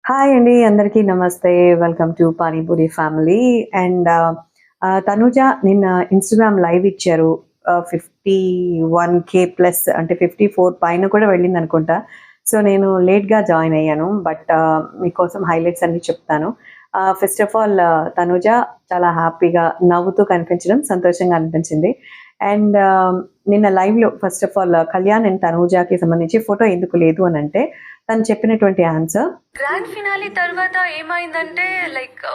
Hi అండి. అందరికీ నమస్తే. Welcome to panipuri family. And Tanuja నిన్న ఇన్‌స్టాగ్రామ్ లైవ్ ఇచ్చారు. 51,000 ప్లస్ అంటే 54 పైన కూడా వెళ్ళిందనుకుంటా. సో, నేను లేట్‌గా జాయిన్ అయ్యాను. బట్ మీకోసం హైలైట్స్ అన్నీ చెప్తాను. ఫస్ట్ ఆఫ్ ఆల్ తనూజ చాలా హ్యాపీగా నవ్వుతూ కనిపించడం సంతోషంగా అనిపించింది. అండ్ నిన్న లైవ్‌లో first of all Kalyan and తనూజకి సంబంధించి ఫోటో ఎందుకు లేదు అనంటే, తను చెప్పినటువంటి ఆన్సర్ గ్రాండ్ ఫినాలి తర్వాత ఏమైందంటే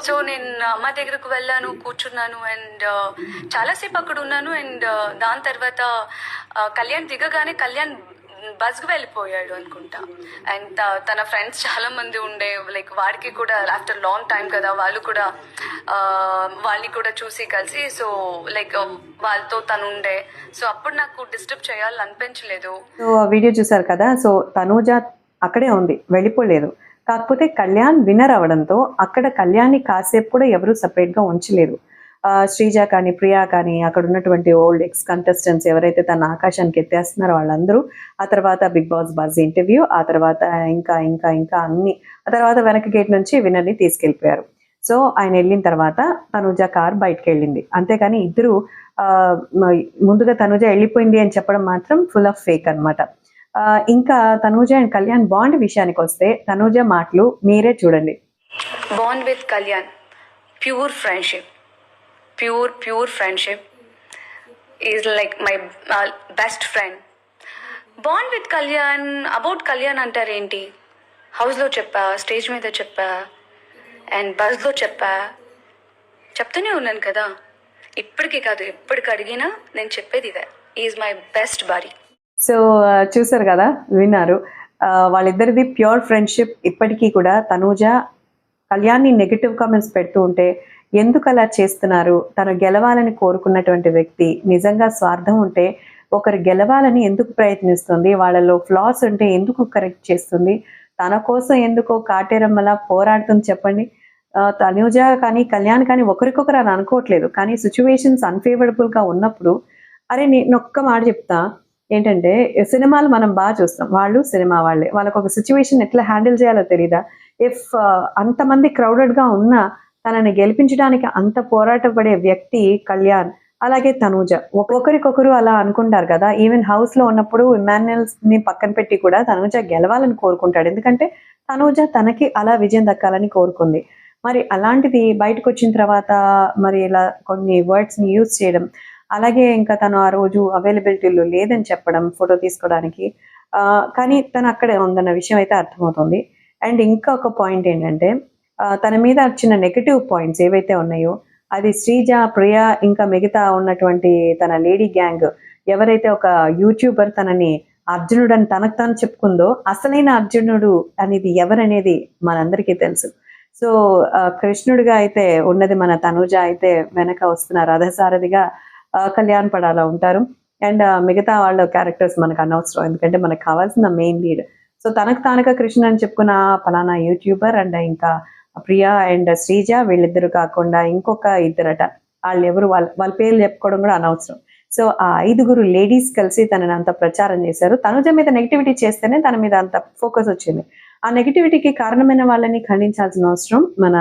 సో నేను అమ్మ దగ్గరకు వెళ్ళాను, కూర్చున్నాను అండ్ చాలాసేపు అక్కడ ఉన్నాను. అండ్ దాని తర్వాత కళ్యాణ్ దిగగానే కళ్యాణ్ బస్కి వెళ్ళిపోయాడు అనుకుంటా. అండ్ తన ఫ్రెండ్స్ చాలా మంది ఉండే, వాడికి కూడా ఆఫ్టర్ లాంగ్ టైం కదా, వాళ్ళు కూడా వాళ్ళని కూడా చూసి కలిసి, సో వాళ్ళతో తను ఉండే. సో అప్పుడు నాకు డిస్టర్బ్ చేయాలని అనిపించలేదు. సో వీడియో చూసారు కదా. సో తనూజ అక్కడే ఉంది, వెళ్ళిపోలేదు. కాకపోతే కళ్యాణ్ విన్నర్ అవ్వడంతో అక్కడ కళ్యాణ్ని కాసేపు కూడా ఎవరు సపరేట్గా ఉంచలేదు. శ్రీజ కానీ, ప్రియా కానీ, అక్కడ ఉన్నటువంటి ఓల్డ్ ఎక్స్ కంటెస్టెంట్స్ ఎవరైతే తన ఆకాశానికి ఎత్తేస్తున్నారో వాళ్ళందరూ, ఆ తర్వాత బిగ్ బాస్ బజ్ ఇంటర్వ్యూ, ఆ తర్వాత ఇంకా ఇంకా ఇంకా అన్ని, ఆ తర్వాత వెనక గేట్ నుంచి విన్నర్ని తీసుకెళ్ళిపోయారు. సో ఆయన వెళ్ళిన తర్వాత తనూజ కార్ బయటకు వెళ్ళింది. అంతేకాని ఇద్దరు ముందుగా తనూజ వెళ్ళిపోయింది అని చెప్పడం మాత్రం ఫుల్ ఆఫ్ ఫేక్ అనమాట. ఇంకా తనూజ అండ్ కళ్యాణ్ బాండ్ విషయానికి వస్తే తనూజ మాటలు మీరే చూడండి. Bond with Kalyan pure friendship, pure friendship is like my best friend. Bond with Kalyan, about Kalyan అంటారేంటి? హౌస్లో చెప్పా, స్టేజ్ మీద చెప్పా, అండ్ బస్లో చెప్పా, చెప్తూనే ఉన్నాను కదా. ఇప్పటికీ కాదు, ఎప్పటికి అడిగినా నేను చెప్పేది ఇదే, is my best body. So చూసారు కదా, విన్నారు. వాళ్ళిద్దరిది ప్యూర్ ఫ్రెండ్షిప్. ఇప్పటికీ కూడా తనూజ కళ్యాణ్ని నెగిటివ్ కామెంట్స్ పెడుతూ ఉంటే, ఎందుకు అలా చేస్తున్నారు, తను గెలవాలని కోరుకున్నటువంటి వ్యక్తి, నిజంగా స్వార్థం ఉంటే ఒకరు గెలవాలని ఎందుకు ప్రయత్నిస్తుంది, వాళ్ళలో ఫ్లాస్ ఉంటే ఎందుకు కరెక్ట్ చేస్తుంది, తన కోసం ఎందుకో కాటేరమ్మలా పోరాడుతుంది చెప్పండి. తనూజ కానీ కళ్యాణ్ కానీ ఒకరికొకరు అని అనుకోవట్లేదు, కానీ సిచ్యువేషన్స్ అన్ఫేవరబుల్గా ఉన్నప్పుడు, అరే నేను ఒక్క మాట చెప్తా ఏంటంటే, సినిమాలు మనం బాగా చూస్తాం, వాళ్ళు సినిమా వాళ్ళే, వాళ్ళకు ఒక సిచ్యువేషన్ ఎట్లా హ్యాండిల్ చేయాలో తెలీదా? ఇఫ్ అంతమంది క్రౌడెడ్గా ఉన్నా తనని గెలిపించడానికి అంత పోరాట పడే వ్యక్తి కళ్యాణ్, అలాగే తనూజ. ఒకరికొకరు అలా అనుకుంటారు కదా. ఈవెన్ హౌస్లో ఉన్నప్పుడు ఇమాన్యుయల్ని పక్కన పెట్టి కూడా తనూజ గెలవాలని కోరుకుంటాడు, ఎందుకంటే తనూజ తనకి అలా విజయం దక్కాలని కోరుకుంది. మరి అలాంటిది బయటకు వచ్చిన తర్వాత మరి ఇలా కొన్ని వర్డ్స్ని యూజ్ చేయడం, అలాగే ఇంకా తను ఆ రోజు అవైలబిలిటీలో లేదని చెప్పడం ఫోటో తీసుకోవడానికి, కానీ తను అక్కడే ఉందన్న విషయం అయితే అర్థమవుతుంది. అండ్ ఇంకా ఒక పాయింట్ ఏంటంటే, తన మీద వచ్చిన నెగటివ్ పాయింట్స్ ఏవైతే ఉన్నాయో, అది శ్రీజ, ప్రియా, ఇంకా మిగతా ఉన్నటువంటి తన లేడీ గ్యాంగ్, ఎవరైతే ఒక యూట్యూబర్ తనని అర్జునుడు అని తనకు తాను చెప్పుకుందో, అసలైన అర్జునుడు అనేది ఎవరనేది మనందరికీ తెలుసు. సో కృష్ణుడిగా అయితే ఉన్నది మన తనూజ అయితే, వెనక వస్తున్న రథసారథిగా కళ్యాణ్ పడాలా ఉంటారు. అండ్ మిగతా వాళ్ళ క్యారెక్టర్స్ మనకు అనవసరం, ఎందుకంటే మనకు కావాల్సిన మెయిన్ లీడ్. సో తనకు తానుగా కృష్ణ అని చెప్పుకున్న పలానా యూట్యూబర్ అండ్ ఇంకా ప్రియా అండ్ శ్రీజ, వీళ్ళిద్దరు కాకుండా ఇంకొక ఇద్దరట, వాళ్ళు ఎవరు, వాళ్ళ పేర్లు చెప్పుకోవడం కూడా అనవసరం. సో ఆ 5గురు లేడీస్ కలిసి తనని అంత ప్రచారం చేశారు. తనుజ మీద నెగిటివిటీ చేస్తేనే తన మీద అంత ఫోకస్ వచ్చింది. ఆ నెగిటివిటీకి కారణమైన వాళ్ళని ఖండించాల్సిన అవసరం మన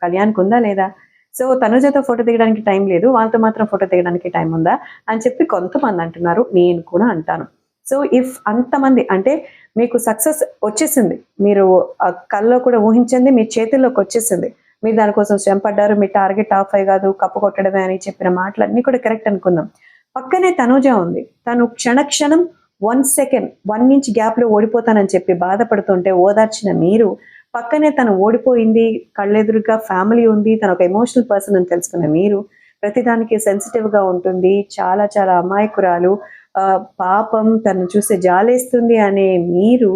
కళ్యాణ్కి ఉందా లేదా? సో తనుజతో ఫోటో దిగడానికి టైం లేదు, వాళ్ళతో మాత్రం ఫోటో దిగడానికి టైం ఉందా అని చెప్పి కొంతమంది అంటున్నారు, నేను కూడా అంటాను. సో ఇఫ్ అంతమంది అంటే మీకు సక్సెస్ వచ్చేసింది, మీరు కల్లో కూడా ఊహించింది మీ చేతుల్లోకి వచ్చేసింది, మీరు దానికోసం శ్రమ పడ్డారు, మీ టార్గెట్ ఆఫ్ అయ్యి కాదు కప్పు కొట్టడమే అని చెప్పిన మాటలన్నీ కూడా కరెక్ట్ అనుకుందాం. పక్కనే తనూజ ఉంది, తను క్షణక్షణం 1 సెకండ్ 1 ఇంచ్ గ్యాప్లో ఓడిపోతానని చెప్పి బాధపడుతుంటే ఓదార్చిన మీరు, పక్కనే తను ఓడిపోయింది, కళ్ళెదురుగా ఫ్యామిలీ ఉంది, తను ఒక ఎమోషనల్ పర్సన్ అని తెలుసుకున్న మీరు, ప్రతిదానికి సెన్సిటివ్గా ఉంటుంది, చాలా చాలా అమాయకురాలు, పాపం తను చూస్తే జాలేస్తుంది అనే మీరు,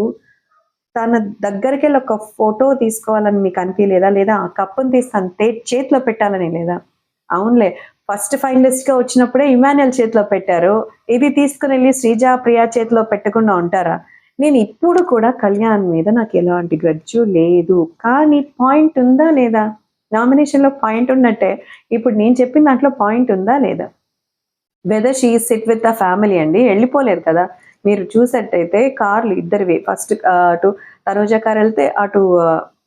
తన దగ్గరికి వెళ్ళి ఒక ఫోటో తీసుకోవాలని మీకు అనిపించలేదా? లేదా ఆ కప్పును తీసి తన చేతిలో పెట్టాలని లేదా? అవునులే, ఫస్ట్ ఫైనలిస్ట్గా వచ్చినప్పుడే ఇమాన్యుయల్ చేతిలో పెట్టారు, ఇది తీసుకుని వెళ్ళి శ్రీజ, ప్రియా చేతిలో పెట్టకుండా ఉంటారా? నేను ఇప్పుడు కూడా కళ్యాణ్ మీద నాకు ఎలాంటి గ్రడ్జు లేదు, కానీ పాయింట్ ఉందా లేదా? నామినేషన్లో పాయింట్ ఉన్నట్టే ఇప్పుడు నేను చెప్పిన దాంట్లో పాయింట్ ఉందా లేదా? Whether she SIT with the family అండి, వెళ్ళిపోలేదు కదా. మీరు చూసేట్టయితే కార్లు ఇద్దరివి, ఫస్ట్ అటు తనూజ కార్ వెళ్తే అటు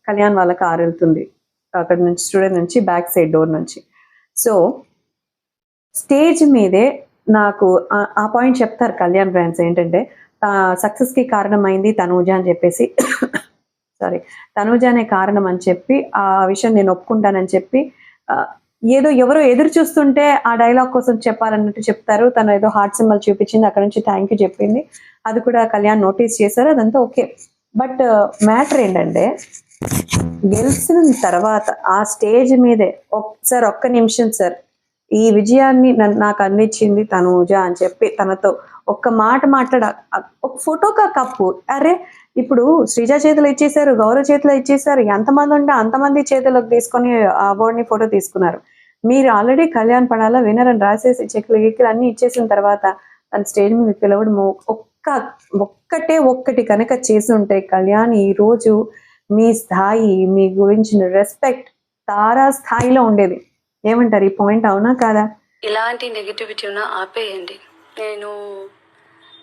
కళ్యాణ్ వాళ్ళ కారు వెళ్తుంది అక్కడ నుంచి, స్టూడియో నుంచి బ్యాక్ సైడ్ డోర్ నుంచి. సో స్టేజ్ మీదే నాకు ఆ పాయింట్ చెప్తారు కళ్యాణ్ బ్రాండ్స్ ఏంటంటే, సక్సెస్కి కారణమైంది తనూజ అని చెప్పేసి సారీ తనూజానే కారణం అని చెప్పి ఆ విషయం నేను ఒప్పుకుంటానని చెప్పి ఏదో ఎవరో ఎదురు చూస్తుంటే ఆ డైలాగ్ కోసం చెప్పాలన్నట్టు చెప్తారు. తను ఏదో హార్ట్ సింబల్ చూపించింది, అక్కడ నుంచి థ్యాంక్ యూ చెప్పింది, అది కూడా కళ్యాణ్ నోటీస్ చేశారు, అదంతా ఓకే. బట్ మ్యాటర్ ఏంటంటే గెలిచిన తర్వాత ఆ స్టేజ్ మీదే సార్ ఒక్క నిమిషం సార్, ఈ విజయాన్ని నాకు అందించింది తనూజ అని చెప్పి తనతో ఒక్క మాట మాట్లాడ, ఒక ఫోటోకా కప్పు, అరే ఇప్పుడు శ్రీజ చేతిలో ఇచ్చేసారు, గౌరవ చేతిలో ఇచ్చేసారు, ఎంతమంది ఉంటే అంతమంది చేతిలోకి తీసుకొని ఆ అవార్డ్ని ఫోటో తీసుకున్నారు. మీరు ఆల్రెడీ కళ్యాణ్ పడాలా విన్నర్ అని రాసేసి చెక్లు గిక్కులు అన్ని ఇచ్చేసిన తర్వాత తన స్టేజ్ మీద పిలవడం ఒక్కటి కనుక చేసి ఉంటే కళ్యాణ్ ఈ రోజు మీ స్థాయి, మీ గురించిన రెస్పెక్ట్ తారా స్థాయిలో ఉండేది. ఏమంటారు ఈ పాయింట్, అవునా కాదా? ఇలాంటి నెగిటివిటీ ఉన్న ఆపేయండి. నేను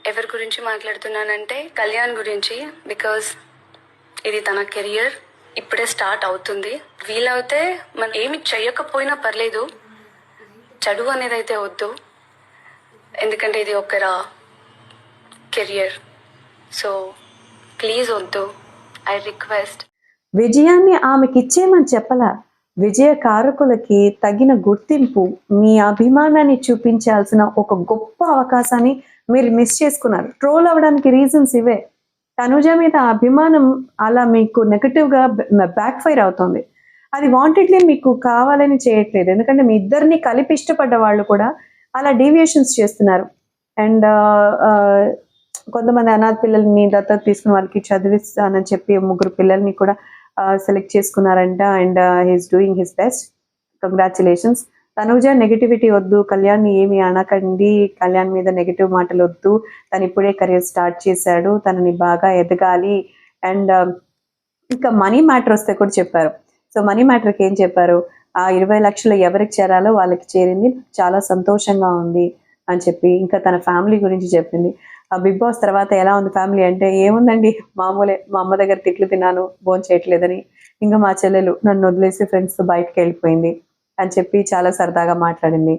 ఎవరి గురించి మాట్లాడుతున్నానంటే కళ్యాణ్ గురించి. బికాజ్ ఇది తన కెరియర్ ఇప్పుడే స్టార్ట్ అవుతుంది. వీలైతే మనం ఏమి చెయ్యకపోయినా పర్లేదు, చదువు అనేది అయితే వద్దు, ఎందుకంటే ఇది ఒకర కెరియర్. సో ప్లీజ్ వద్దు, ఐ రిక్వెస్ట్. విజయాన్ని ఆమెకి ఇచ్చేయమని చెప్పలా, విజయ కారకులకి తగిన గుర్తింపు, మీ అభిమానాన్ని చూపించాల్సిన ఒక గొప్ప అవకాశాన్ని మీరు మిస్ చేసుకున్నారు. ట్రోల్ అవ్వడానికి రీజన్స్ ఇవే. తనుజ మీద అభిమానం అలా మీకు నెగటివ్గా బ్యాక్ ఫైర్ అవుతుంది. అది వాంటెడ్లీ మీకు కావాలని చేయట్లేదు, ఎందుకంటే మీ ఇద్దరిని కలిపి ఇష్టపడ్డ వాళ్ళు కూడా అలా డీవియేషన్స్ చేస్తున్నారు. అండ్ కొంతమంది అనాథ పిల్లల్ని దత్తత తీసుకున్న వాళ్ళకి చదివిస్తానని చెప్పి 3 పిల్లల్ని కూడా సెలెక్ట్ చేసుకున్నారంట. And he's doing his best, congratulations. Tanuja negativity వద్దు, కళ్యాణ్ ఏమి అనకండి, కళ్యాణ్ మీద నెగిటివ్ మాటలు వద్దు, తను ఇప్పుడే కెరియర్ స్టార్ట్ చేశాడు, తనని బాగా ఎదగాలి. అండ్ ఇంకా మనీ మ్యాటర్ వస్తే కూడా చెప్పారు. సో మనీ మ్యాటర్కి ఏం చెప్పారు, ఆ 20 లక్షలు ఎవరికి చేరాలో వాళ్ళకి చేరింది, చాలా సంతోషంగా ఉంది అని చెప్పి ఇంకా తన ఫ్యామిలీ గురించి చెప్పింది. ఆ బిగ్ బాస్ తర్వాత ఎలా ఉంది ఫ్యామిలీ అంటే, ఏముందండి మామూలే, మా అమ్మ దగ్గర తిట్లు తిన్నాను భోజనం చేయట్లేదని, ఇంకా మా చెల్లెలు నన్ను వదిలేసి ఫ్రెండ్స్తో బయటకు వెళ్ళిపోయింది అని చెప్పి చాలా సరదాగా మాట్లాడింది.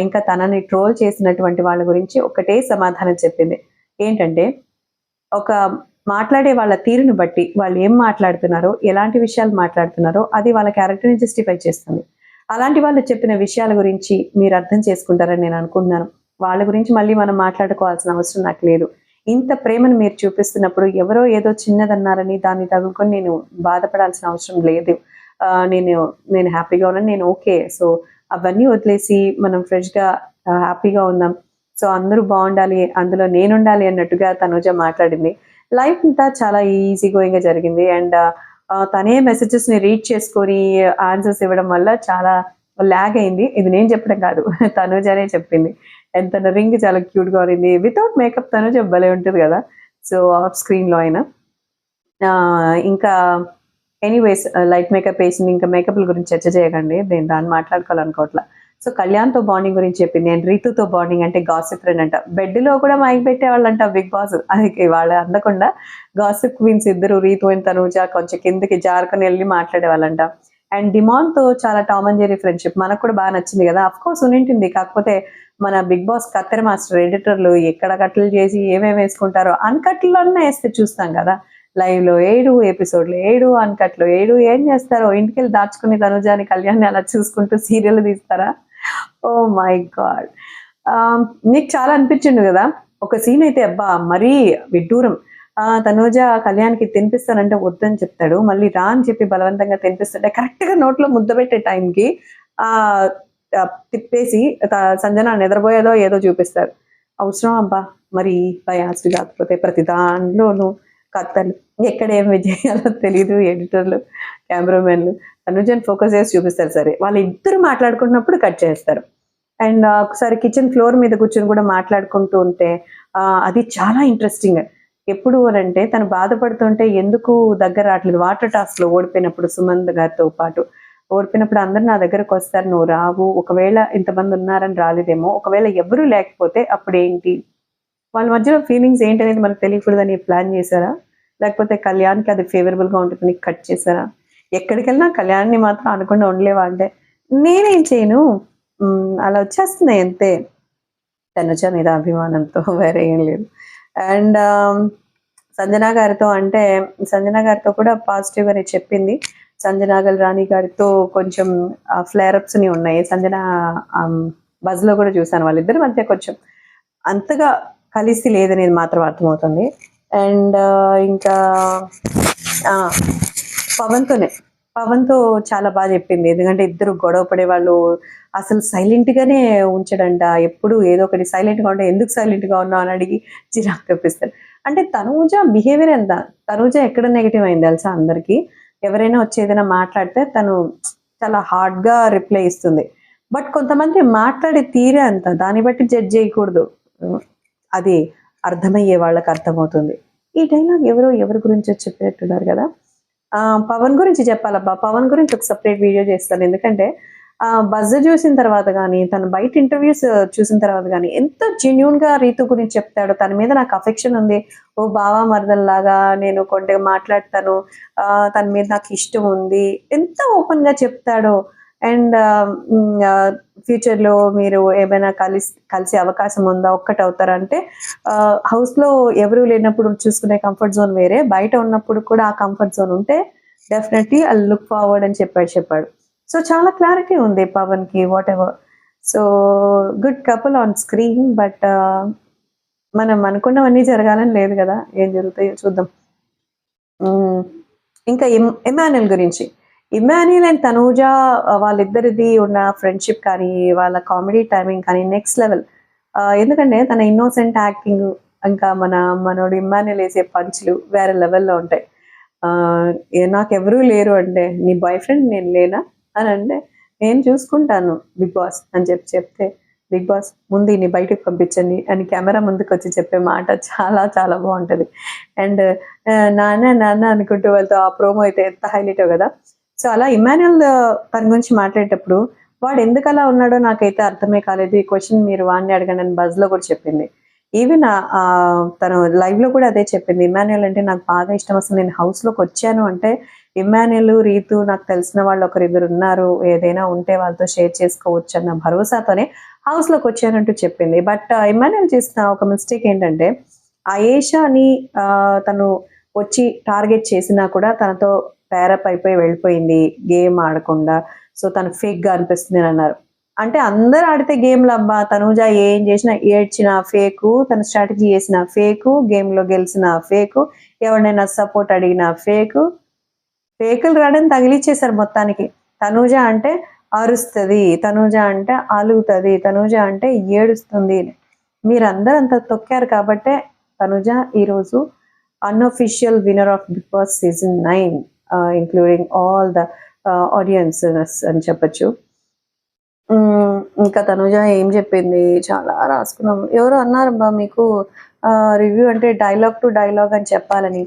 ఇంకా తనని ట్రోల్ చేసినటువంటి వాళ్ళ గురించి ఒకటే సమాధానం చెప్పింది, ఏంటంటే ఒక మాట్లాడే వాళ్ళ తీరుని బట్టి వాళ్ళు ఏం మాట్లాడుతున్నారో, ఎలాంటి విషయాలు మాట్లాడుతున్నారో అది వాళ్ళ క్యారెక్టర్ని జస్టిఫై చేస్తుంది. అలాంటి వాళ్ళు చెప్పిన విషయాల గురించి మీరు అర్థం చేసుకుంటారని నేను అనుకుంటున్నాను. వాళ్ళ గురించి మళ్ళీ మనం మాట్లాడుకోవాల్సిన అవసరం నాకు లేదు. ఇంత ప్రేమను మీరు చూపిస్తున్నప్పుడు ఎవరో ఏదో చిన్నదన్నారని దాన్ని తగులుకొని నేను బాధపడాల్సిన అవసరం లేదు. నేను హ్యాపీగా ఉన్నాను, నేను ఓకే. సో అవన్నీ వదిలేసి మనం ఫ్రెష్గా హ్యాపీగా ఉందాం, సో అందరూ బాగుండాలి, అందులో నేను ఉండాలి అన్నట్టుగా తనుజ మాట్లాడింది. లైఫ్ అంతా చాలా ఈజీ గోయింగ్గా జరిగింది. అండ్ తనే మెసేజెస్ని రీడ్ చేసుకొని ఆన్సర్స్ ఇవ్వడం వల్ల చాలా ల్యాగ్ అయింది. ఇది నేను చెప్పడం కాదు, తనుజనే చెప్పింది. అండ్ తన రింగ్ చాలా క్యూట్గా ఉంది, వితౌట్ మేకప్ తనుజ భలే ఉంటుంది కదా, సో ఆఫ్ స్క్రీన్లో అయినా. ఇంకా ఎనీవేస్ లైట్ మేకప్ వేసింది, ఇంకా మేకప్ల గురించి చర్చ చేయకండి, నేను దాన్ని మాట్లాడుకోవాలనుకోవట్లా. సో కళ్యాణ్తో బాండింగ్ గురించి చెప్పింది. అండ్ రీతుతో బాండింగ్ అంటే గాసిప్ ఫ్రెండ్ అంట, బెడ్లో కూడా మైక్ పెట్టేవాళ్ళంట బిగ్ బాస్, అది వాళ్ళు అందకుండా గాసిప్ క్వీన్స్ ఇద్దరు, రీతు అండ్ తనూజ కొంచెం కిందకి జారుకొని వెళ్ళి మాట్లాడేవాళ్ళంట. అండ్ డిమాన్తో చాలా టామ్ అండ్ జెర్రీ ఫ్రెండ్షిప్ మనకు కూడా బాగా నచ్చింది కదా, అఫ్ కోర్స్ ఉండింటుంది, కాకపోతే మన బిగ్ బాస్ కత్తెర మాస్టర్ ఎడిటర్లు ఎక్కడ కట్లు చేసి ఏమేమి వేసుకుంటారో అన్కట్లన్నా వేస్తే చూస్తాం కదా, లైవ్లో 7 ఎపిసోడ్లో 7 అన్కట్లో 7 ఏం చేస్తారో, ఇంటికి వెళ్ళి దాచుకుని తనుజాని కళ్యాణ్ని అలా చూసుకుంటూ సీరియల్ తీస్తారా? Oh my god. నీకు చాలా అనిపించిండు కదా ఒక సీన్ అయితే, అబ్బా మరీ విడ్డూరం. తనూజ కళ్యాణ్కి తినిపిస్తానంటే వద్దని చెప్తాడు, మళ్ళీ రా అని చెప్పి బలవంతంగా తినిపిస్తుంటే కరెక్ట్గా నోట్లో ముద్ద పెట్టే టైంకి తిప్పేసి సంజన నిద్రపోయేదో ఏదో చూపిస్తారు. అవసరం అబ్బా, మరి బయాస్డ్ కాకపోతే ప్రతి దాంట్లోనూ కత్తలు, ఎక్కడ ఏం చేయాలో తెలీదు ఎడిటర్లు కెమెరామెన్లు, తనుజని ఫోకస్ చేసి చూపిస్తారు. సరే వాళ్ళు ఇద్దరు మాట్లాడుకున్నప్పుడు కట్ చేస్తారు. అండ్ ఒకసారి కిచెన్ ఫ్లోర్ మీద కూర్చొని కూడా మాట్లాడుకుంటూ ఉంటే అది చాలా ఇంట్రెస్టింగ్. ఎప్పుడు అంటే తను బాధపడుతుంటే ఎందుకు దగ్గర రావట్లేదు, వాటర్ టాస్క్లో ఓడిపోయినప్పుడు సుమంత్ గారితో పాటు ఓడిపోయినప్పుడు అందరు నా దగ్గరకు వస్తారు, నువ్వు రావు, ఒకవేళ ఇంతమంది ఉన్నారని రాలేదేమో, ఒకవేళ ఎవరూ లేకపోతే అప్పుడు ఏంటి, వాళ్ళ మధ్యలో ఫీలింగ్స్ ఏంటనేది మనకు తెలియకూడదని ప్లాన్ చేశారా? లేకపోతే కళ్యాణ్కి అది ఫేవరబుల్గా ఉంటుందని కట్ చేశారా? ఎక్కడికి వెళ్ళినా కళ్యాణ్ని మాత్రం అనకుండా ఉండలేవా అంటే నేనేం చేయను, అలా వచ్చేస్తున్నాయి అంతే తనుజ మీద అభిమానంతో, వేరే ఏం లేదు. అండ్ సంజన గారితో అంటే సంజన గారితో కూడా పాజిటివ్గానే చెప్పింది. సంజన రాణి గారితో కొంచెం ఫ్లేరప్స్ని ఉన్నాయి. సంజన బజ్లో కూడా చూశాను, వాళ్ళిద్దరి మధ్య కొంచెం అంతగా కలిసి లేదనేది మాత్రం అర్థమవుతుంది. అండ్ ఇంకా ఆ, పవన్తో చాలా బాగా చెప్పింది. ఎందుకంటే ఇద్దరు గొడవ పడే వాళ్ళు, అసలు సైలెంట్గానే ఉంచడంట. ఎప్పుడు ఏదో ఒకటి సైలెంట్గా ఉంటే ఎందుకు సైలెంట్గా ఉన్నావు అని అడిగి చిరాకు తెప్పిస్తారు. అంటే తనూజ బిహేవియర్ ఎంత, తనూజ ఎక్కడ నెగిటివ్ అయింది తెలుసా అందరికీ? ఎవరైనా వచ్చి ఏదైనా మాట్లాడితే తను చాలా హార్డ్గా రిప్లై ఇస్తుంది. బట్ కొంతమంది మాట్లాడే తీరే అంత, దాన్ని బట్టి జడ్జ్ చేయకూడదు. అది అర్థమయ్యే వాళ్ళకి అర్థమవుతుంది. ఈ డైలాగ్ ఎవరి గురించో చెప్పినట్టున్నారు కదా. పవన్ గురించి చెప్పాలబ్బా, పవన్ గురించి ఒక సపరేట్ వీడియో చేస్తాను. ఎందుకంటే బజ్ చూసిన తర్వాత కానీ, తను బయట ఇంటర్వ్యూస్ చూసిన తర్వాత కానీ ఎంత జెన్యున్గా రీతు గురించి చెప్తాడో, తన మీద నాకు అఫెక్షన్ ఉంది, ఓ బావా మరదల్లాగా నేను కొంచెం మాట్లాడతాను, తన మీద నాకు ఇష్టం ఉంది, ఎంత ఓపెన్గా చెప్తాడో. అండ్ ఫ్యూచర్లో మీరు ఏమైనా కలిసే అవకాశం ఉందా, ఒక్కటి అవుతారంటే హౌస్లో ఎవరు లేనప్పుడు చూసుకునే కంఫర్ట్ జోన్ వేరే, బయట ఉన్నప్పుడు కూడా ఆ కంఫర్ట్ జోన్ ఉంటే డెఫినెట్లీ ఐ లుక్ ఫార్వర్డ్ అని చెప్పాడు. సో చాలా క్లారిటీ ఉంది పవన్కి, whatever. So good couple on screen. But మనం అనుకున్నవన్నీ జరగాలని లేదు కదా, ఏం జరుగుతాయో చూద్దాం. ఇంకా ఇమాన్యుల్ గురించి, ఇమాన్యుల్ అండ్ తనూజ వాళ్ళిద్దరిది ఉన్న ఫ్రెండ్షిప్ కానీ, వాళ్ళ కామెడీ టైమింగ్ కానీ నెక్స్ట్ లెవెల్. ఎందుకంటే తన ఇన్నోసెంట్ యాక్టింగ్, ఇంకా మనోడు ఇమాన్యుల్ వేసే పంచులు వేరే లెవెల్లో ఉంటాయి. నాకెవరూ లేరు అంటే, నీ బాయ్ ఫ్రెండ్ నేను లేనా అని అంటే, నేను చూసుకుంటాను బిగ్ బాస్ అని చెప్తే, బిగ్ బాస్ ముందు నీ బయటకు పంపించండి అని కెమెరా ముందుకు వచ్చి చెప్పే మాట చాలా చాలా బాగుంటుంది. అండ్ నాన్న అనుకుంటూ వెళ్తూ ఆ ప్రోమో అయితే ఎంత హైలైటో కదా. సో అలా ఇమాన్యుల్ తన గురించి మాట్లాడేటప్పుడు వాడు ఎందుకు అలా ఉన్నాడో నాకైతే అర్థమే కాలేదు. ఈ క్వశ్చన్ మీరు వాడిని అడగండి అని బజ్లో కూడా చెప్పింది. ఈవెన్ తను లైవ్లో కూడా అదే చెప్పింది. ఇమాన్యుల్ అంటే నాకు బాగా ఇష్టం, అసలు నేను హౌస్లోకి వచ్చాను అంటే ఇమాన్యుల్, రీతు నాకు తెలిసిన వాళ్ళు ఒకరిద్దరు ఉన్నారు, ఏదైనా ఉంటే వాళ్ళతో షేర్ చేసుకోవచ్చు అన్న భరోసాతోనే హౌస్లోకి వచ్చానంటూ చెప్పింది. బట్ ఇమాన్యుల్ చేసిన ఒక మిస్టేక్ ఏంటంటే, ఆయేషాని తను వచ్చి టార్గెట్ చేసినా కూడా తనతో పేరప్ అయిపోయి వెళ్ళిపోయింది గేమ్ ఆడకుండా. సో తను ఫేక్గా అనిపిస్తుంది అని అన్నారు. అంటే అందరు ఆడితే గేమ్లు అబ్బా, తనూజ ఏం చేసినా ఏడ్చిన ఫేకు, తన స్ట్రాటజీ చేసిన ఫేకు, గేమ్లో గెలిచిన ఫేకు, ఎవరినైనా సపోర్ట్ అడిగిన ఫేకు, ఫేకులు రావడం తగిలిచ్చేశారు మొత్తానికి. తనూజ అంటే అరుస్తుంది, తనూజ అంటే అలుగుతుంది, తనూజ అంటే ఏడుస్తుంది. మీరందరూ అంత తొక్కారు కాబట్టే తనూజ ఈరోజు unofficial winner of Big Boss season 9, including all the audiences అని చెప్పచ్చు. ఇంకా తనూజ ఏం చెప్పింది, చాలా రాసుకున్నాం. ఎవరో అన్నారబ్బా మీకు రివ్యూ అంటే డైలాగ్ టు డైలాగ్ అని చెప్పాలని.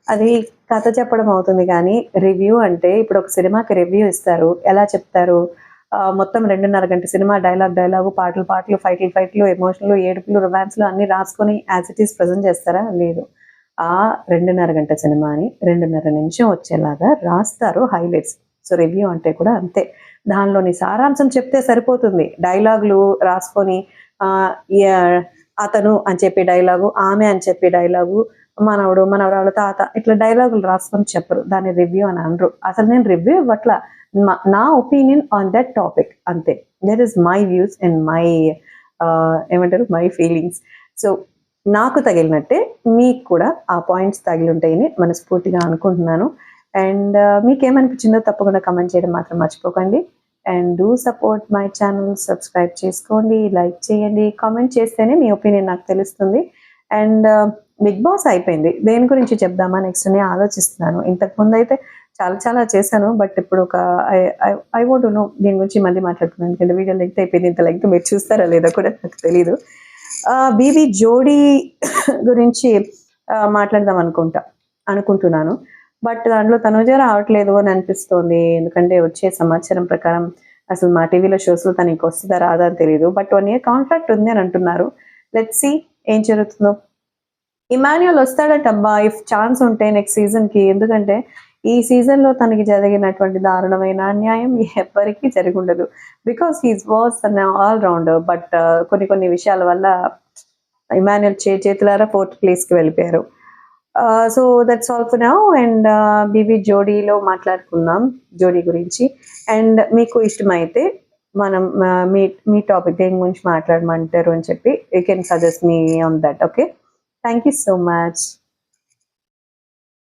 అది కథ చెప్పడం అవుతుంది కానీ రివ్యూ అంటే, ఇప్పుడు ఒక సినిమాకి రివ్యూ ఇస్తారు, ఎలా చెప్తారు? మొత్తం 2.5 గంట సినిమా డైలాగు, పాటలు, ఫైట్లు, ఎమోషన్లు, ఏడుపులు, రొమాన్స్లు అన్నీ రాసుకొని యాజ్ ఇట్ ఈస్ ప్రజెంట్ చేస్తారా? లేదు. ఆ 2.5 గంట సినిమాని 2.5 నిమిషం వచ్చేలాగా రాస్తారు హైలైట్స్. సో రివ్యూ అంటే కూడా అంతే, దానిలోని సారాంశం చెప్తే సరిపోతుంది. డైలాగులు రాసుకొని అతను అని చెప్పే డైలాగు, ఆమె అని చెప్పే డైలాగు, మనవడు, మనవరాలు, తాత, ఇట్లా డైలాగులు రాసుకొని చెప్పరు, దాన్ని రివ్యూ అని అనరు. అసలు నేను రివ్యూ ఇవ్వట్లా, నా ఒపీనియన్ ఆన్ దట్ టాపిక్ అంతే. That is my views and my ఏమంటారు, మై ఫీలింగ్స్. సో నాకు తగిలినట్టే మీకు కూడా ఆ పాయింట్స్ తగిలి ఉంటాయని మనస్ఫూర్తిగా అనుకుంటున్నాను. అండ్ మీకేమనిపించిందో తప్పకుండా కమెంట్ చేయడం మాత్రం మర్చిపోకండి. And do support my channel, subscribe చేసుకోండి, లైక్ చేయండి, కామెంట్ చేస్తేనే మీ ఒపీనియన్ నాకు తెలుస్తుంది. అండ్ బిగ్ బాస్ అయిపోయింది, దేని గురించి చెప్దామా నెక్స్ట్ అని ఆలోచిస్తున్నాను. ఇంతకుముందు అయితే చాలా చేశాను, బట్ ఇప్పుడు ఒక ఐ వాంట్ టు నో దీని గురించి మళ్ళీ మాట్లాడుతున్నాను. ఎందుకంటే వీడియో లెంగ్త్ అయిపోయింది, ఇంత లెంగ్త్ మీరు చూస్తారా లేదా కూడా నాకు తెలీదు. బీబీ జోడీ గురించి మాట్లాడదాం అనుకుంటున్నాను. బట్ దాంట్లో తనూజ రావట్లేదు అని అనిపిస్తోంది. ఎందుకంటే వచ్చే సమాచారం ప్రకారం అసలు మా టీవీలో షోస్లో తనకి వస్తుందా రాదా అని తెలియదు. బట్ 1 year కాంట్రాక్ట్ ఉంది అని అంటున్నారు. లెట్స్ సీ ఏం జరుగుతుందో. ఇమాన్యుయల్ వస్తాడటబ్బా ఇఫ్ ఛాన్స్ ఉంటే నెక్స్ట్ సీజన్కి. ఎందుకంటే ఈ సీజన్లో తనకి జరిగినటువంటి దారుణమైన అన్యాయం ఎవ్వరికీ జరిగి ఉండదు. Because he's was an all rounder. But కొన్ని విషయాల వల్ల ఇమాన్యుయల్ చేతులారా 4th ప్లేస్కి వెళ్ళిపోయారు. So that's all for now. And BB జోడీలో మాట్లాడుకుందాం, జోడీ గురించి. అండ్ మీకు ఇష్టమైతే మనం మీ టాపిక్ దేని గురించి మాట్లాడమంటారు అని చెప్పి you can suggest me on that. Okay, thank you so much.